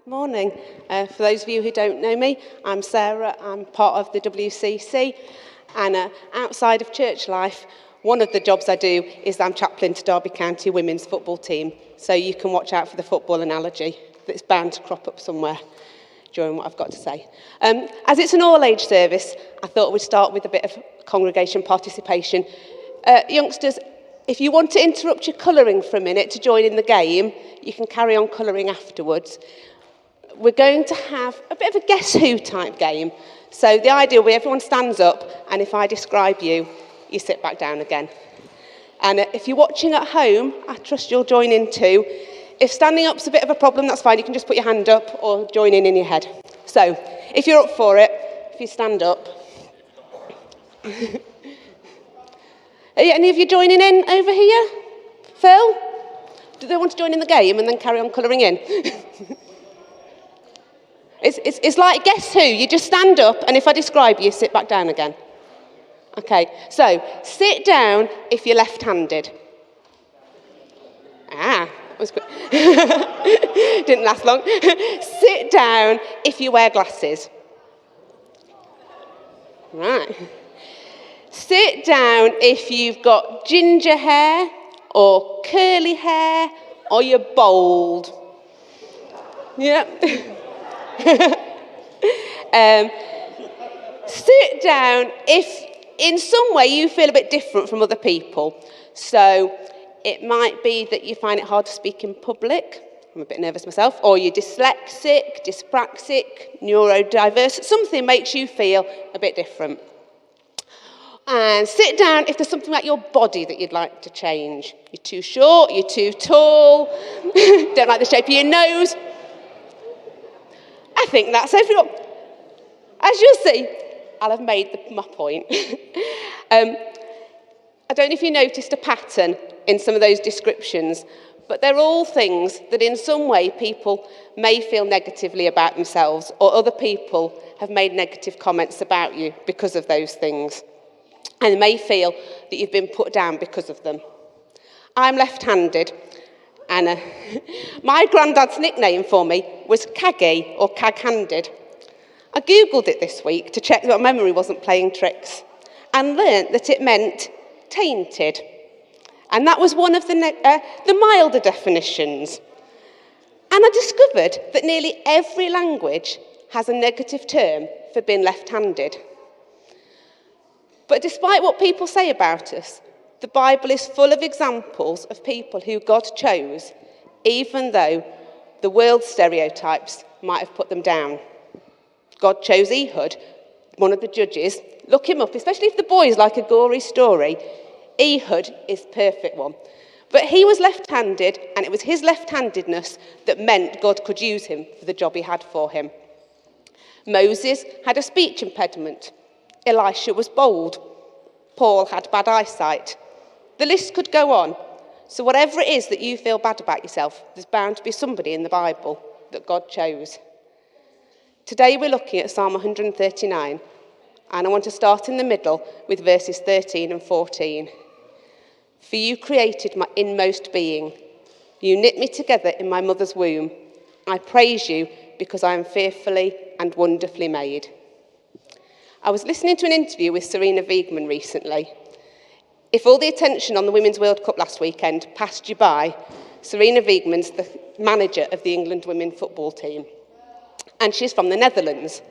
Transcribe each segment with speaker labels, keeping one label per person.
Speaker 1: Good morning. For those of you who don't know me, I'm Sarah. I'm part of the WCC, and outside of church life, one of the jobs I do is I'm chaplain to Derby County women's football team. So you can watch out for the football analogy that's bound to crop up somewhere during what I've got to say. As it's an all-age service, I thought we'd start with a bit of congregation participation. Youngsters, if you want to interrupt your colouring for a minute to join in the game, you can carry on colouring afterwards. We're going to have a bit of a guess who type game. So the idea will be everyone stands up, and if I describe you, you sit back down again. And if you're watching at home, I trust you'll join in too. If standing up's a bit of a problem, that's fine. You can just put your hand up or join in your head. So if you're up for it, if you stand up. Are any of you joining in over here? Phil? Do they want to join in the game and then carry on colouring in? It's like guess who? You just stand up, and if I describe you, sit back down again. Okay, so sit down if you're left-handed. That was quick. Didn't last long. Sit down if you wear glasses. Right. Sit down if you've got ginger hair or curly hair or you're bald. Yep. Sit down if in some way you feel a bit different from other people. So it might be that you find it hard to speak in public. I'm a bit nervous myself. Or you're dyslexic, dyspraxic, neurodiverse. Something makes you feel a bit different. And sit down if there's something about your body that you'd like to change. You're too short, you're too tall, don't like the shape of your nose. I think that's everyone. As you'll see, I'll have made my point. I don't know if you noticed a pattern in some of those descriptions, but they're all things that in some way people may feel negatively about themselves, or other people have made negative comments about you because of those things, and may feel that you've been put down because of them. I'm left-handed, and my granddad's nickname for me was Caggy, or Cag-handed. I googled it this week to check that my memory wasn't playing tricks, and learnt that it meant tainted. And that was one of the milder definitions. And I discovered that nearly every language has a negative term for being left-handed. But despite what people say about us, the Bible is full of examples of people who God chose, even though the world's stereotypes might have put them down. God chose Ehud, one of the judges. Look him up, especially if the boys like a gory story. Ehud is the perfect one. But he was left-handed, and it was his left-handedness that meant God could use him for the job he had for him. Moses had a speech impediment. Elisha was bold. Paul had bad eyesight. The list could go on. So whatever it is that you feel bad about yourself, there's bound to be somebody in the Bible that God chose. Today we're looking at Psalm 139, and I want to start in the middle with verses 13 and 14. For you created my inmost being. You knit me together in my mother's womb. I praise you because I am fearfully and wonderfully made. I was listening to an interview with Serena Wiegman recently. If all the attention on the Women's World Cup last weekend passed you by, Serena Wiegman's the manager of the England women football team. And she's from the Netherlands.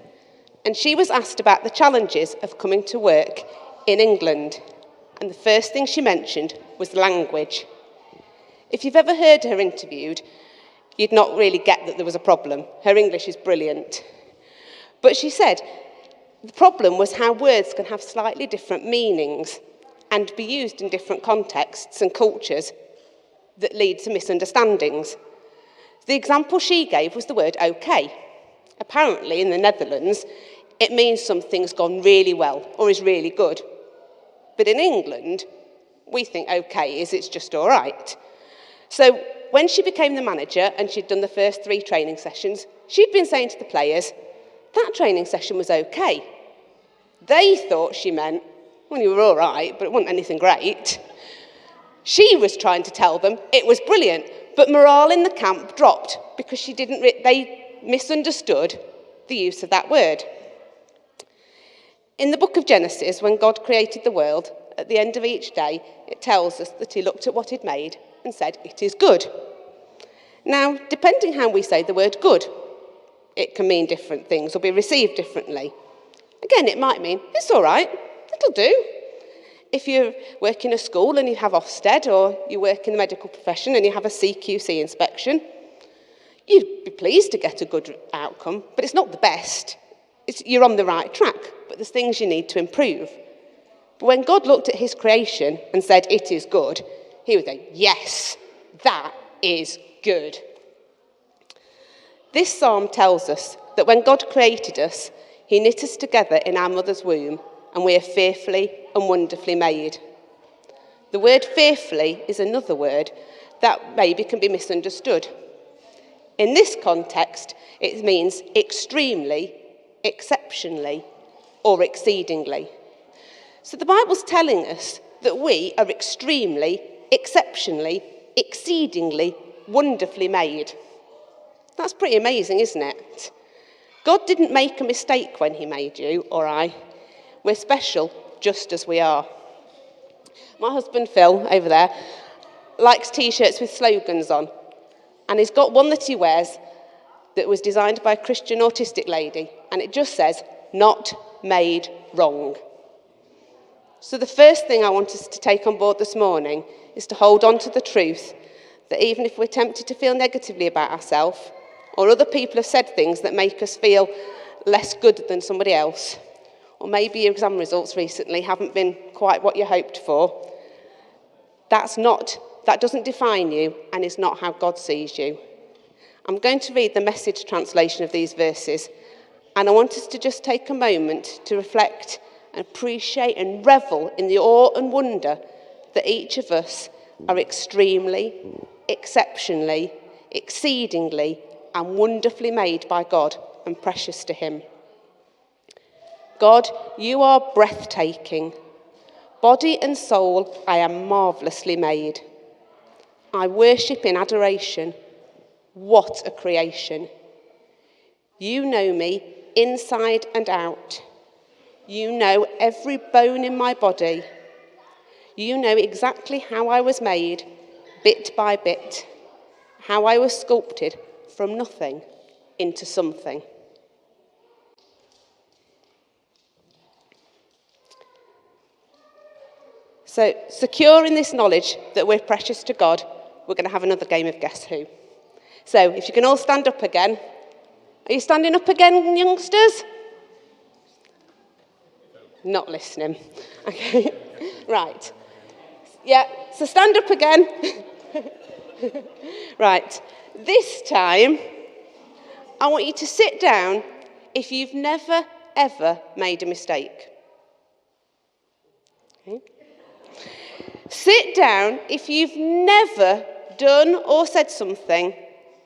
Speaker 1: And she was asked about the challenges of coming to work in England. And the first thing she mentioned was language. If you've ever heard her interviewed, you'd not really get that there was a problem. Her English is brilliant. But she said the problem was how words can have slightly different meanings and be used in different contexts and cultures that lead to misunderstandings. The example she gave was the word okay. Apparently, in the Netherlands, it means something's gone really well or is really good. But in England, we think okay is it's just all right. So when she became the manager and she'd done the first 3 training sessions, she'd been saying to the players, that training session was okay. They thought she meant, well, you were all right, but it wasn't anything great. She was trying to tell them it was brilliant, but morale in the camp dropped because they misunderstood the use of that word. In the book of Genesis, when God created the world, at the end of each day, it tells us that he looked at what he'd made and said, "It is good." Now, depending how we say the word good, it can mean different things or be received differently. Again, it might mean, it's all right, it'll do. If you work in a school and you have Ofsted, or you work in the medical profession and you have a CQC inspection, you'd be pleased to get a good outcome, but it's not the best. You're on the right track, but there's things you need to improve. But when God looked at his creation and said, "It is good," he would say, "Yes, that is good." This psalm tells us that when God created us, he knit us together in our mother's womb, and we are fearfully and wonderfully made. The word fearfully is another word that maybe can be misunderstood. In this context, it means extremely, exceptionally, or exceedingly. So the Bible's telling us that we are extremely, exceptionally, exceedingly, wonderfully made. That's pretty amazing, isn't it? God didn't make a mistake when he made you or I. We're special just as we are. My husband, Phil, over there, likes T-shirts with slogans on. And he's got one that he wears that was designed by a Christian autistic lady. And it just says, "Not made wrong." So the first thing I want us to take on board this morning is to hold on to the truth that even if we're tempted to feel negatively about ourselves, or other people have said things that make us feel less good than somebody else, or maybe your exam results recently haven't been quite what you hoped for, that doesn't define you and is not how God sees you. I'm going to read the Message translation of these verses, and I want us to just take a moment to reflect and appreciate and revel in the awe and wonder that each of us are extremely, exceptionally, exceedingly, and wonderfully made by God and precious to him. God, you are breathtaking. Body and soul, I am marvellously made. I worship in adoration. What a creation. You know me inside and out. You know every bone in my body. You know exactly how I was made, bit by bit, how I was sculpted from nothing into something. So, secure in this knowledge that we're precious to God, we're going to have another game of Guess Who. So, if you can all stand up again. Are you standing up again, youngsters? Not listening. Okay. Right. Yeah, so stand up again. Right. This time, I want you to sit down if you've never, ever made a mistake. Okay. Sit down if you've never done or said something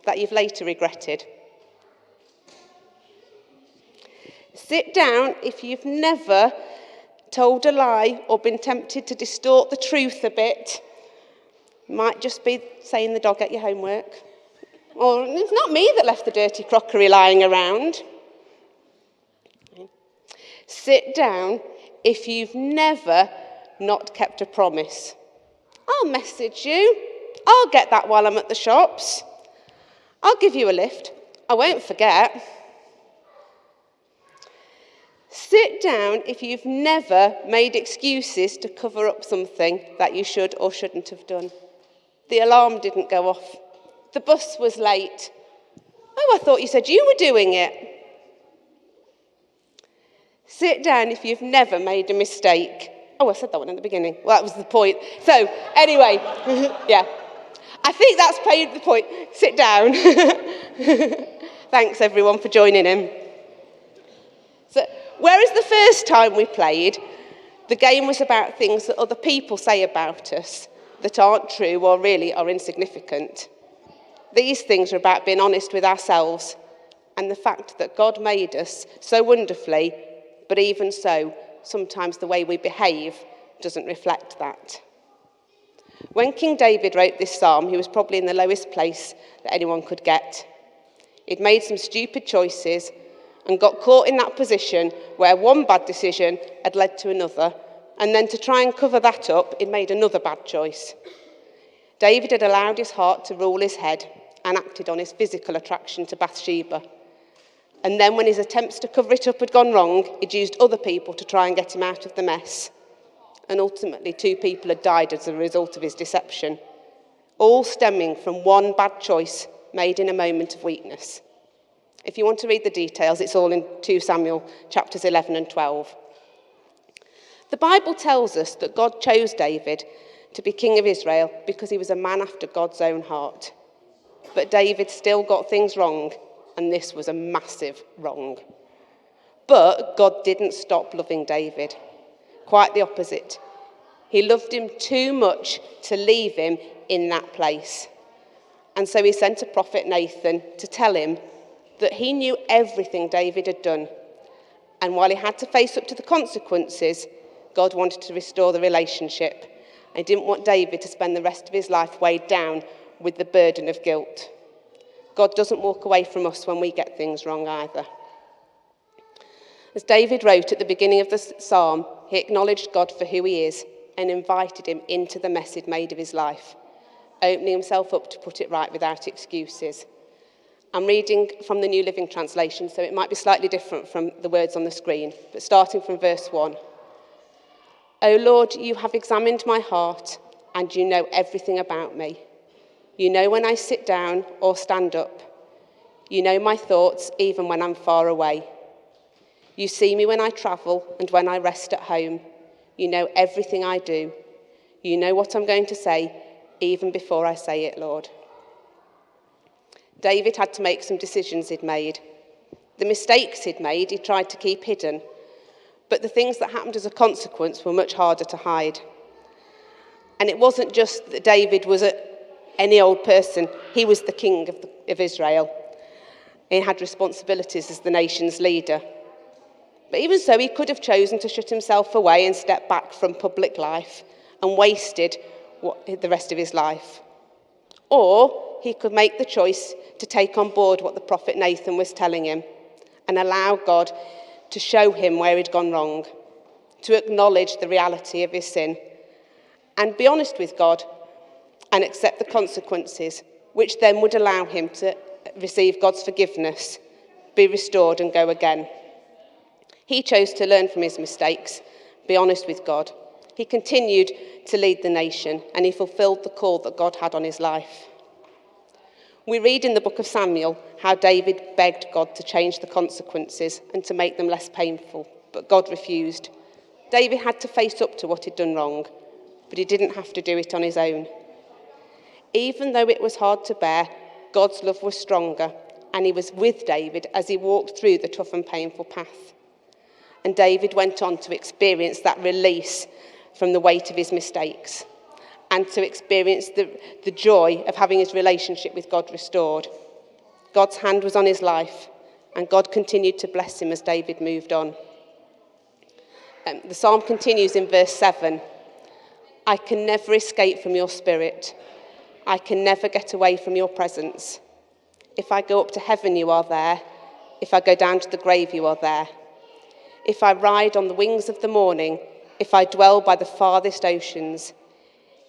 Speaker 1: that you've later regretted. Sit down if you've never told a lie or been tempted to distort the truth a bit. Might just be saying the dog ate your homework. Or it's not me that left the dirty crockery lying around. Sit down if you've never not kept a promise. I'll message you. I'll get that while I'm at the shops. I'll give you a lift. I won't forget. Sit down if you've never made excuses to cover up something that you should or shouldn't have done. The alarm didn't go off. The bus was late. Oh, I thought you said you were doing it. Sit down if you've never made a mistake. Oh, I said that one at the beginning. Well, that was the point. So, anyway, yeah. I think that's played the point. Sit down. Thanks, everyone, for joining in. So, whereas the first time we played, the game was about things that other people say about us that aren't true or really are insignificant. These things are about being honest with ourselves and the fact that God made us so wonderfully, but even so, sometimes the way we behave doesn't reflect that. When King David wrote this psalm, he was probably in the lowest place that anyone could get. He'd made some stupid choices and got caught in that position where one bad decision had led to another, and then to try and cover that up, he'd made another bad choice. David had allowed his heart to rule his head and acted on his physical attraction to Bathsheba. And then when his attempts to cover it up had gone wrong, he'd used other people to try and get him out of the mess. And ultimately, 2 people had died as a result of his deception, all stemming from one bad choice made in a moment of weakness. If you want to read the details, it's all in 2 Samuel chapters 11 and 12. The Bible tells us that God chose David to be king of Israel because he was a man after God's own heart. But David still got things wrong, and this was a massive wrong. But God didn't stop loving David. Quite the opposite. He loved him too much to leave him in that place. And so he sent a prophet, Nathan, to tell him that he knew everything David had done. And while he had to face up to the consequences, God wanted to restore the relationship. And he didn't want David to spend the rest of his life weighed down with the burden of guilt. God doesn't walk away from us when we get things wrong either. As David wrote at the beginning of the psalm, he acknowledged God for who he is and invited him into the mess he'd made of his life, opening himself up to put it right without excuses. I'm reading from the New Living Translation, so it might be slightly different from the words on the screen, but starting from verse 1. O Lord, you have examined my heart, and you know everything about me. You know when I sit down or stand up. You know my thoughts even when I'm far away. You see me when I travel and when I rest at home. You know everything I do. You know what I'm going to say even before I say it, Lord. David had to make some decisions he'd made. The mistakes he'd made, he tried to keep hidden. But the things that happened as a consequence were much harder to hide. And it wasn't just that David was any old person. He was the king of Israel. He had responsibilities as the nation's leader. But even so, he could have chosen to shut himself away and step back from public life and wasted the rest of his life. Or he could make the choice to take on board what the prophet Nathan was telling him and allow God to show him where he'd gone wrong, to acknowledge the reality of his sin, and be honest with God and accept the consequences, which then would allow him to receive God's forgiveness, be restored and go again. He chose to learn from his mistakes, be honest with God. He continued to lead the nation, and he fulfilled the call that God had on his life. We read in the book of Samuel how David begged God to change the consequences and to make them less painful, but God refused. David had to face up to what he'd done wrong, but he didn't have to do it on his own. Even though it was hard to bear, God's love was stronger, and he was with David as he walked through the tough and painful path. And David went on to experience that release from the weight of his mistakes and to experience the joy of having his relationship with God restored. God's hand was on his life, and God continued to bless him as David moved on. The psalm continues in verse 7. I can never escape from your spirit. I can never get away from your presence. If I go up to heaven, you are there. If I go down to the grave, you are there. If I ride on the wings of the morning, if I dwell by the farthest oceans,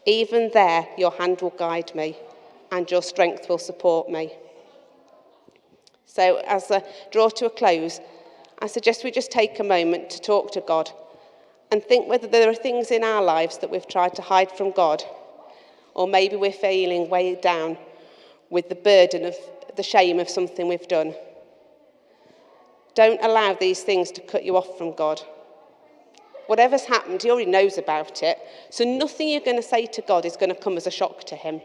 Speaker 1: even there your hand will guide me, and your strength will support me. So as I draw to a close, I suggest we just take a moment to talk to God and think whether there are things in our lives that we've tried to hide from God, or maybe we're feeling weighed down with the burden of the shame of something we've done. Don't allow these things to cut you off from God. Whatever's happened, he already knows about it, so nothing you're going to say to God is going to come as a shock to him.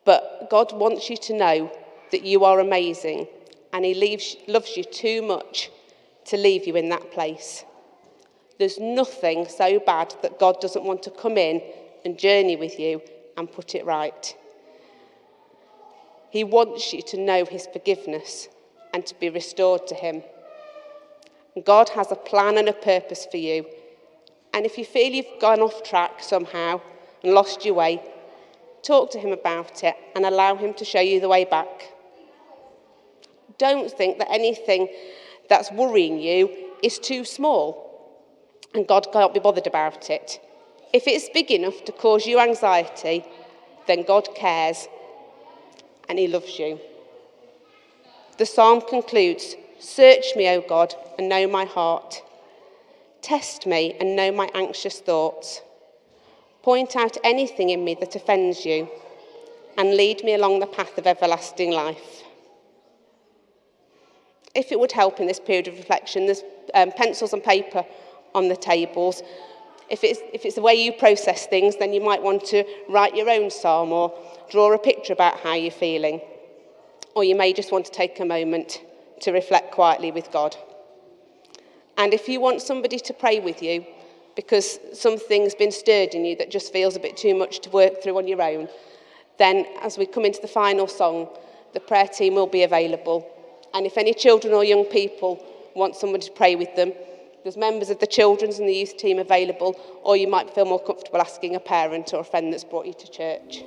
Speaker 1: But God wants you to know that you are amazing, and he loves you too much to leave you in that place. There's nothing so bad that God doesn't want to come in and journey with you and put it right. He wants you to know his forgiveness and to be restored to him. God has a plan and a purpose for you. And if you feel you've gone off track somehow and lost your way, talk to him about it and allow him to show you the way back. don't think that anything that's worrying you is too small, and God can't be bothered about it. If it's big enough to cause you anxiety, then God cares, and he loves you. The psalm concludes, "Search me, O God, and know my heart. Test me and know my anxious thoughts. Point out anything in me that offends you, and lead me along the path of everlasting life." If it would help in this period of reflection, there's pencils and paper on the tables. If it's the way you process things, then you might want to write your own psalm or draw a picture about how you're feeling. Or you may just want to take a moment to reflect quietly with God. And if you want somebody to pray with you because something's been stirred in you that just feels a bit too much to work through on your own, then as we come into the final song, the prayer team will be available. And if any children or young people want somebody to pray with them, there's members of the children's and the youth team available, or you might feel more comfortable asking a parent or a friend that's brought you to church.